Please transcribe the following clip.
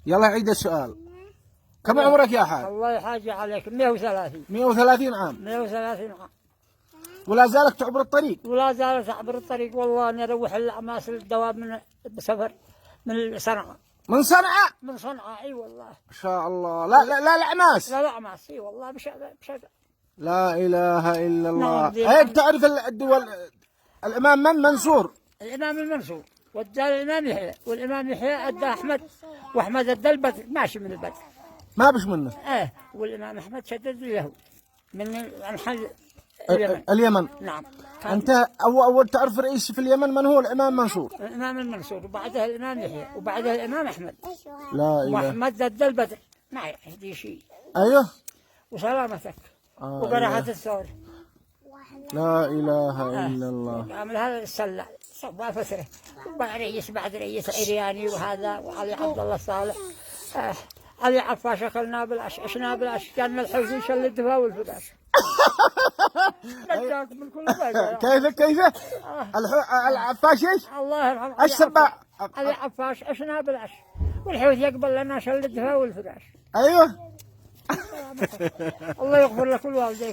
يلا عيد السؤال. كم عمرك يا حاج؟ الله يحاجي عليك. 130. 130 عام. 130 عام. ولا زالك تعبر الطريق؟ ولا زالت أعبر الطريق والله. أنا أروح الأعماس الدواب من بسفر من صنعاء. من صنعاء؟ من صنعاء اي والله. ما شاء الله. لا لا لا الأعماس. لا الأعماس اي والله. بشغل. لا إله إلا الله. نعم. هيك تعرف الدول. الإمام من؟ منصور. الإمام المنصور ودى الإمام يحيى، والإمام يحيى أدى أحمد، وأحمد أدى البدر ماشي من البدر. ما بش منه. والإمام أحمد شدد اليهود من محل اليمن. اليمن. نعم. أنت أول تعرف رئيس في اليمن من هو؟ الإمام منصور. الإمام المنصور، وبعدها الإمام يحيى، وبعدها الإمام أحمد. لا إله. وأحمد أدى البدر. ما يهدي شيء. أيوه. وسلامتك. وبراحة الثور. لا إله إلا الله. عامل هذا السلة سوى فترة، رئيس بعد رئيس عرياني وهذا، وعلي عبد الله صالح. علي عفاش أكلنا بالعش، عشنا بالعش، كان الحوثي يشل الدفاع والفداش. نجاك من كل بيت. كيف؟ العفاش ايش؟ الله يرحمه. السباع. علي عفاش عشنا بالعش، والحوثي يقبل لنا شل الدفاع والفداش. ايوه. الله يغفر لك ولوالديك.